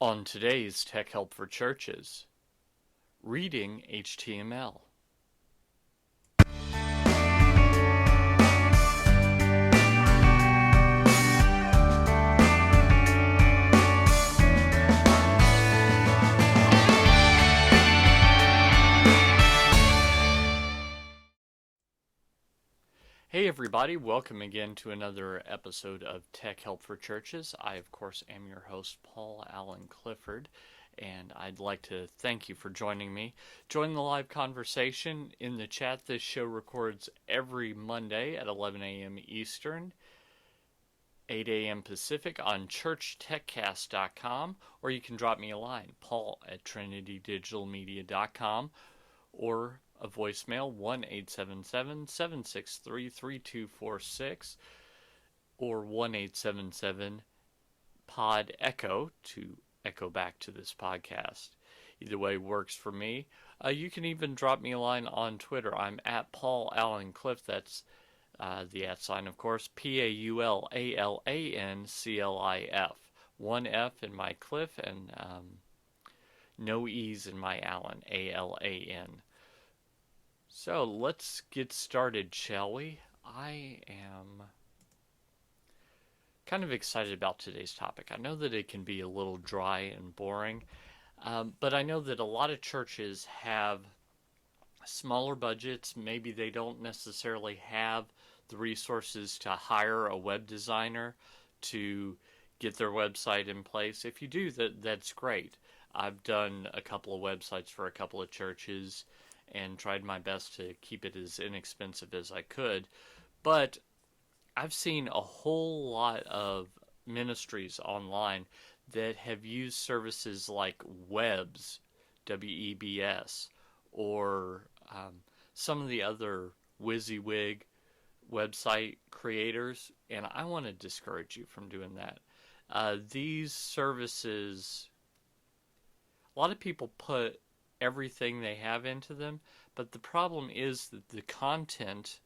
On today's Tech Help for Churches, reading HTML. Hey everybody, welcome again to another episode of Tech Help for Churches. I, of course, am your host, Paul Allen Clifford, and I'd like to thank you for joining me. Join the live conversation in the chat. This show records every Monday at 11 a.m. Eastern, 8 a.m. Pacific on churchtechcast.com, or you can drop me a line, paul@trinitydigitalmedia.com, or a voicemail, 1-877-763-3246, or 1-877-POD-ECHO to echo back to this podcast. Either way works for me. You can even drop me a line on Twitter. I'm at Paul Allen Cliff. That's the @ sign, of course, PAULALANCLIF. One F in my Cliff and no E's in my Allen, ALAN. So let's get started, shall we? I am kind of excited about today's topic. I know that it can be a little dry and boring, but I know that a lot of churches have smaller budgets. Maybe they don't necessarily have the resources to hire a web designer to get their website in place. If you do, that's great. I've done a couple of websites for a couple of churches and tried my best to keep it as inexpensive as I could. But I've seen a whole lot of ministries online that have used services like Webs, WEBS, or some of the other WYSIWYG website creators, and I want to discourage you from doing that. These services, a lot of people put everything they have into them, but the problem is that the content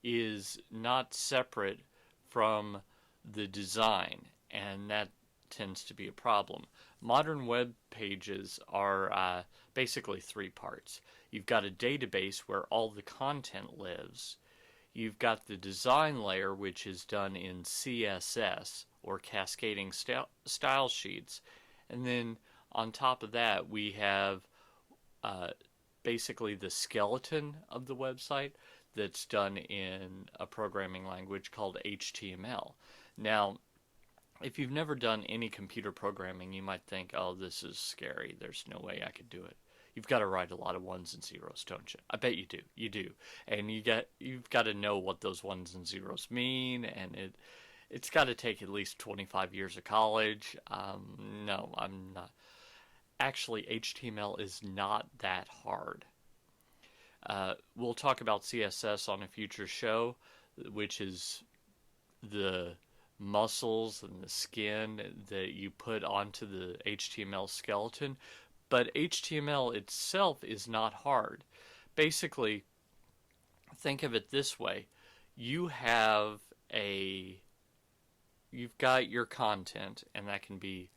is not separate from the design, and that tends to be a problem. Modern web pages are basically three parts. You've got a database where all the content lives. You've got the design layer, which is done in CSS, or cascading style sheets, and then on top of that we have basically the skeleton of the website that's done in a programming language called HTML. Now, if you've never done any computer programming, you might think, oh, this is scary. There's no way I could do it. You've got to write a lot of ones and zeros, don't you? I bet you do. You do. And you've got to know what those ones and zeros mean, and it's got to take at least 25 years of college. No, I'm not. Actually, HTML is not that hard. We'll talk about CSS on a future show, which is the muscles and the skin that you put onto the HTML skeleton. But HTML itself is not hard. Basically, think of it this way. You've got your content, and that can be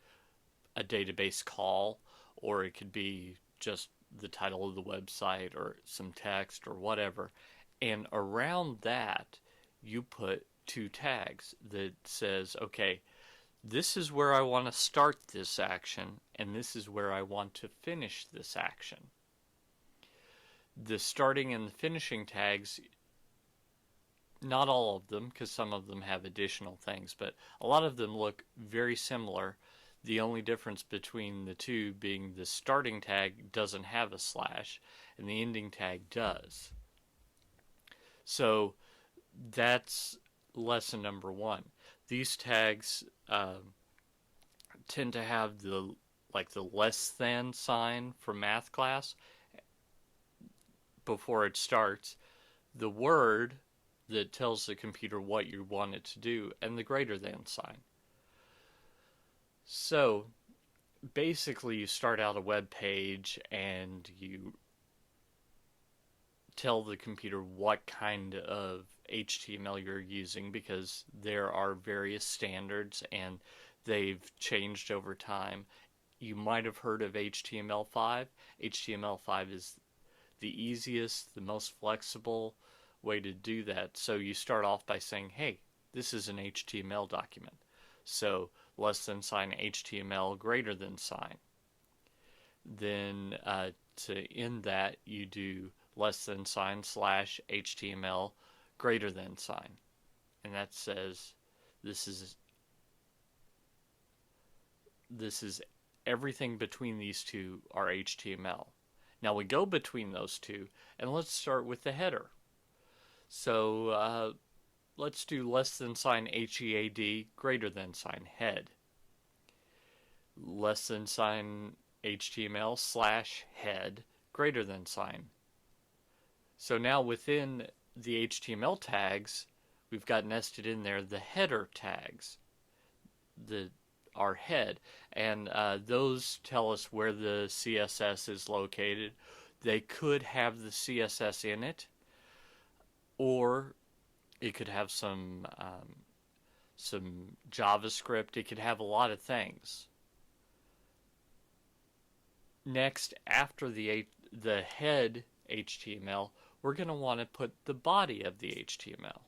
a database call, or it could be just the title of the website or some text or whatever. And around that, you put two tags that says, okay, this is where I want to start this action, and this is where I want to finish this action. The starting and the finishing tags, not all of them, because some of them have additional things, but a lot of them look very similar. The only difference between the two being the starting tag doesn't have a slash, and the ending tag does. So that's lesson number one. These tags tend to have the less than sign from math class before it starts, the word that tells the computer what you want it to do, and the greater than sign. So basically you start out a web page and you tell the computer what kind of HTML you're using, because there are various standards and They've changed over time. You might have heard of HTML5. HTML5 is the easiest, the most flexible way to do that. So you start off by saying, hey, this is an HTML document. So less than sign HTML greater than sign. Then to end that, you do less than sign slash HTML greater than sign. And that says this is everything between these two are HTML. Now we go between those two, and let's start with the header. So let's do less than sign HEAD greater than sign head. Less than sign HTML slash head greater than sign. So now within the HTML tags, we've got nested in there the header tags, our head, and those tell us where the CSS is located. They could have the CSS in it, or it could have some JavaScript. It could have a lot of things. Next, after the head HTML, we're going to want to put the body of the HTML.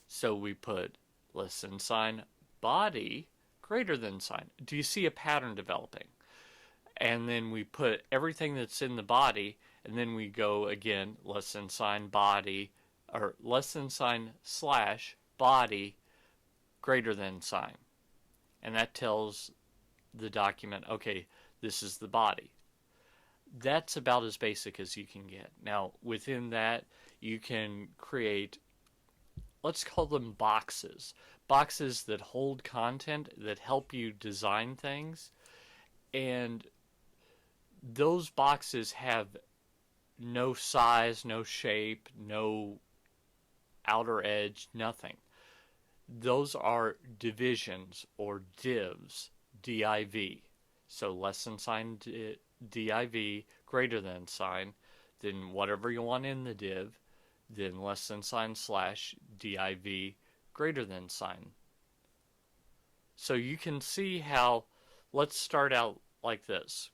So we put less than sign body greater than sign. Do you see a pattern developing? And then we put everything that's in the body, and then we go again, less than sign body, or less than sign slash body greater than sign. And that tells the document, okay, this is the body. That's about as basic as you can get. Now, within that, you can create, let's call them boxes. Boxes that hold content, that help you design things. And those boxes have no size, no shape, no outer edge, nothing. Those are divisions or divs, D-I-V. So less than sign div greater than sign, then whatever you want in the div, then less than sign slash div greater than sign. So you can see how, let's start out like this.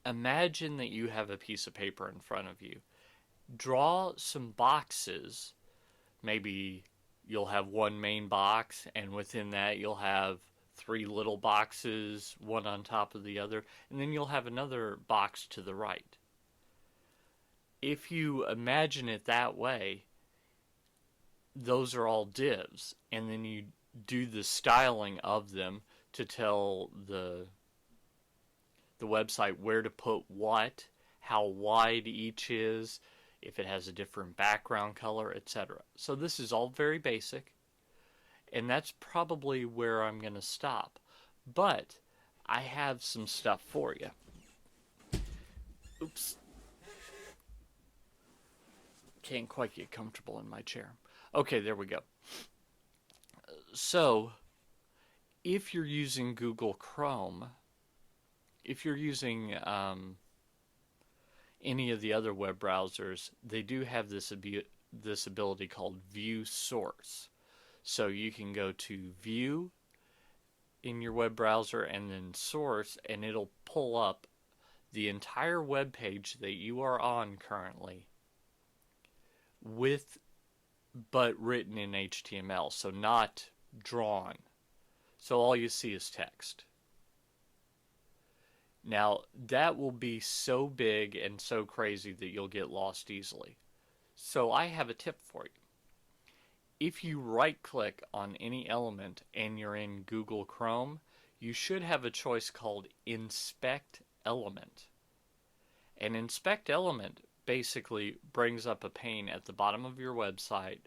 Imagine that you have a piece of paper in front of you. Draw some boxes. Maybe you'll have one main box, and within that you'll have 3 little boxes, one on top of the other, and then you'll have another box to the right. If you imagine it that way, those are all divs, and then you do the styling of them to tell the website where to put what, how wide each is, if it has a different background color, etc. So this is all very basic. And that's probably where I'm going to stop. But I have some stuff for you. Oops. Can't quite get comfortable in my chair. Okay, there we go. So, if you're using Google Chrome, if you're using any of the other web browsers, they do have this ability called View Source. So you can go to View in your web browser and then Source, and it'll pull up the entire web page that you are on currently, but written in HTML, so not drawn. So all you see is text. Now, that will be so big and so crazy that you'll get lost easily. So I have a tip for you. If you right-click on any element and you're in Google Chrome, you should have a choice called Inspect Element. And Inspect Element basically brings up a pane at the bottom of your website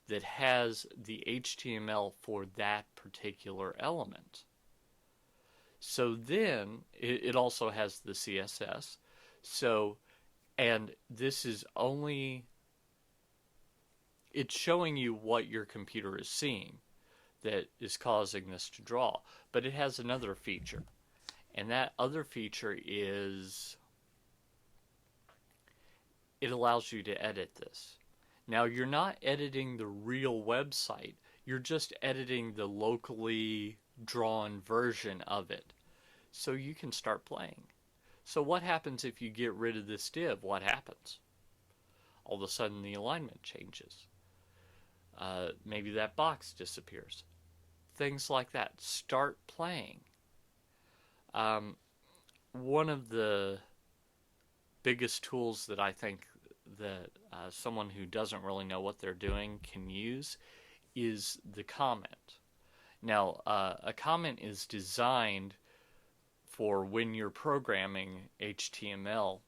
that has the HTML for that particular element. So then, it also has the CSS. So, and this is only, it's showing you what your computer is seeing that is causing this to draw. But it has another feature. And that other feature is, it allows you to edit this. Now, you're not editing the real website. You're just editing the locally drawn version of it so you can start playing. So what happens if you get rid of this div? What happens? All of a sudden the alignment changes. Maybe that box disappears. Things like that. Start playing. One of the biggest tools that I think that someone who doesn't really know what they're doing can use is the comment. Now, a comment is designed for when you're programming HTML.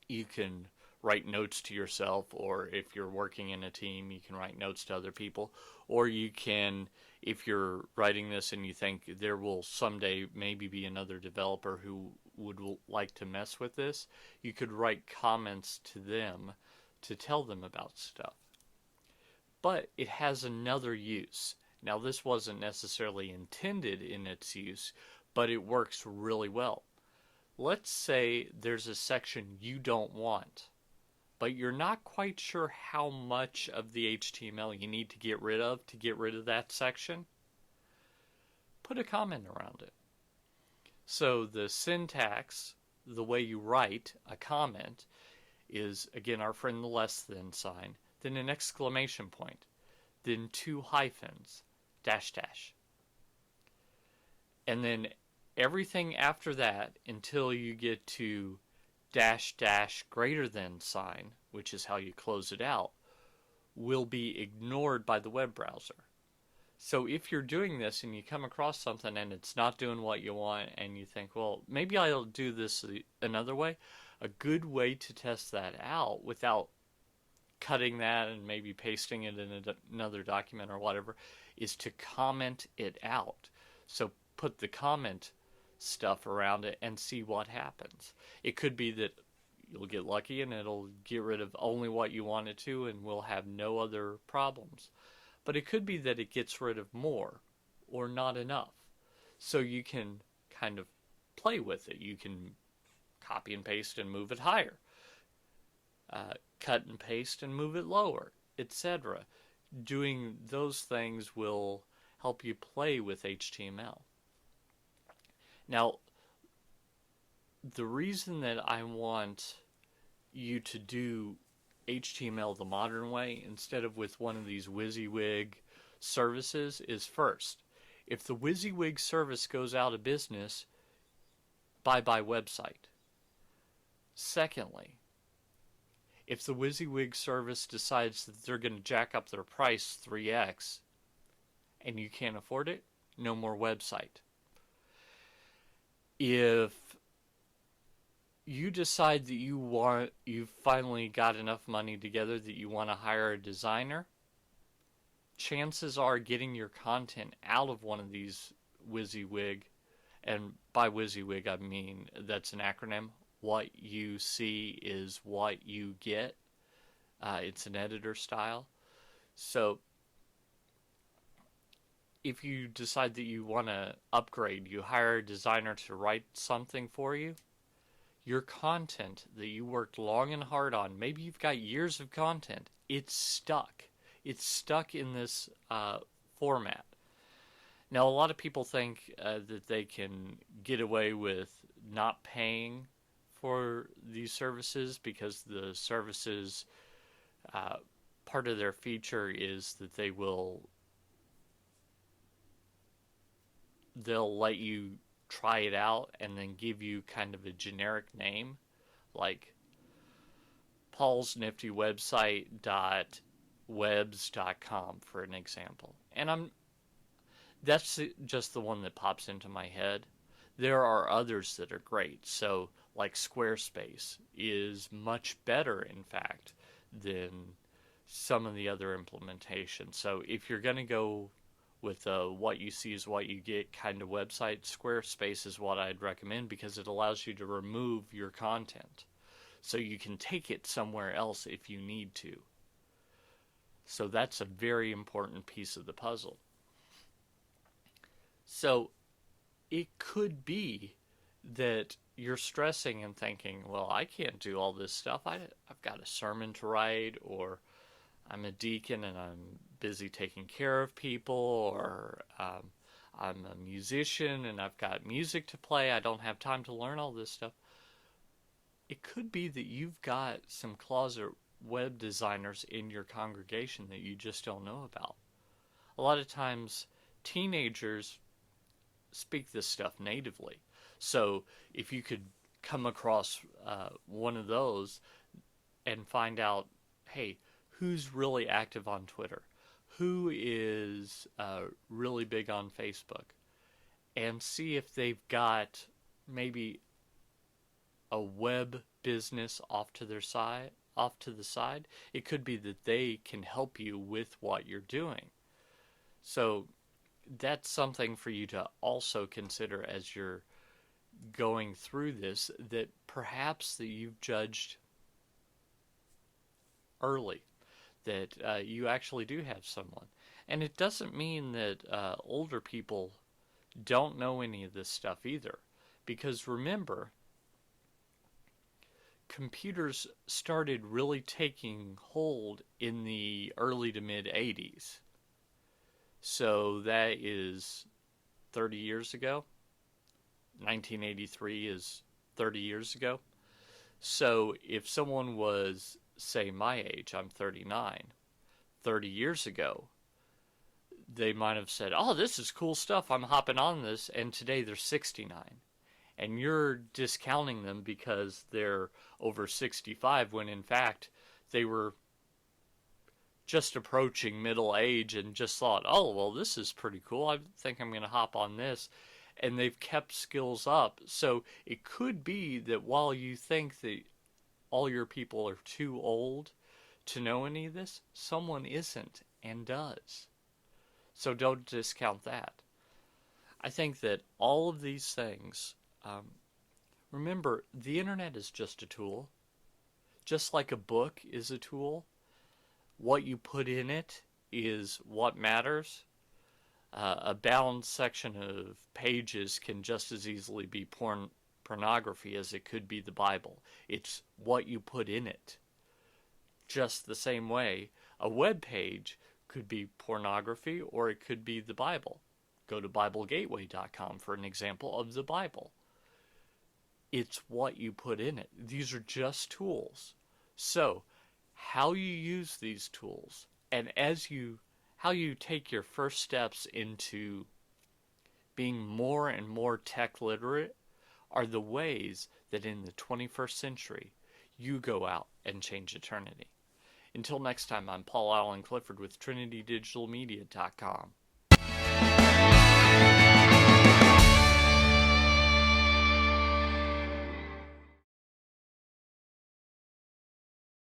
You can write notes to yourself, or if you're working in a team, you can write notes to other people, or you can, if you're writing this and you think there will someday maybe be another developer who would like to mess with this, you could write comments to them to tell them about stuff. But it has another use. Now, this wasn't necessarily intended in its use, but it works really well. Let's say there's a section you don't want, but you're not quite sure how much of the HTML you need to get rid of that section. Put a comment around it. So the syntax, the way you write a comment, is, again, our friend the less than sign, then an exclamation point, then 2 hyphens, dash dash. And then everything after that until you get to dash dash greater than sign, which is how you close it out, will be ignored by the web browser. So if you're doing this and you come across something and it's not doing what you want and you think, well, maybe I'll do this another way, a good way to test that out without cutting that and maybe pasting it in another document or whatever is to comment it out. So put the comment stuff around it and see what happens. It could be that you'll get lucky and it'll get rid of only what you want it to and we'll have no other problems. But it could be that it gets rid of more or not enough. So you can kind of play with it. You can copy and paste and move it higher. Cut and paste and move it lower, etc. Doing those things will help you play with HTML. Now, the reason that I want you to do HTML the modern way instead of with one of these WYSIWYG services is, first, if the WYSIWYG service goes out of business, bye-bye website. Secondly, if the WYSIWYG service decides that they're going to jack up their price 3x and you can't afford it, no more website. If you decide that you've finally got enough money together that you want to hire a designer, chances are getting your content out of one of these WYSIWYG, and by WYSIWYG I mean that's an acronym. What you see is what you get. It's an editor style. So if you decide that you want to upgrade, you hire a designer to write something for you, your content that you worked long and hard on, maybe you've got years of content, it's stuck. It's stuck in this format. Now, a lot of people think that they can get away with not paying for these services because the services, part of their feature is that they'll let you try it out and then give you kind of a generic name, like Paul's Nifty Website.webs.com for an example. And that's just the one that pops into my head. There are others that are great. So like Squarespace is much better, in fact, than some of the other implementations. So if you're going to go with what you see is what you get kind of website, Squarespace is what I'd recommend because it allows you to remove your content. So you can take it somewhere else if you need to. So that's a very important piece of the puzzle. So it could be that you're stressing and thinking, well, I can't do all this stuff. I've got a sermon to write, or I'm a deacon and I'm busy taking care of people, or I'm a musician and I've got music to play. I don't have time to learn all this stuff. It could be that you've got some closet web designers in your congregation that you just don't know about. A lot of times, teenagers speak this stuff natively. So if you could come across one of those and find out, hey, who's really active on Twitter? Who is really big on Facebook? And see if they've got maybe a web business off to their side, off to the side. It could be that they can help you with what you're doing. So that's something for you to also consider as you're going through this, that perhaps that you've judged early, that you actually do have someone. And it doesn't mean that older people don't know any of this stuff either. Because remember, computers started really taking hold in the early to mid 80s. So that is 30 years ago. 1983 is 30 years ago. So if someone was, say, my age, I'm 39, 30 years ago, they might have said, oh, this is cool stuff, I'm hopping on this, and today they're 69. And you're discounting them because they're over 65 when in fact they were just approaching middle age and just thought, oh, well, this is pretty cool. I think I'm going to hop on this. And they've kept skills up. So it could be that while you think that all your people are too old to know any of this, someone isn't and does. So don't discount that. I think that all of these things, remember, the internet is just a tool. Just like a book is a tool, what you put in it is what matters. A bound section of pages can just as easily be pornography as it could be the Bible. It's what you put in it. Just the same way, a web page could be pornography or it could be the Bible. Go to BibleGateway.com for an example of the Bible. It's what you put in it. These are just tools. So, how you use these tools, and how you take your first steps into being more and more tech literate are the ways that in the 21st century you go out and change eternity. Until next time, I'm Paul Allen Clifford with TrinityDigitalMedia.com.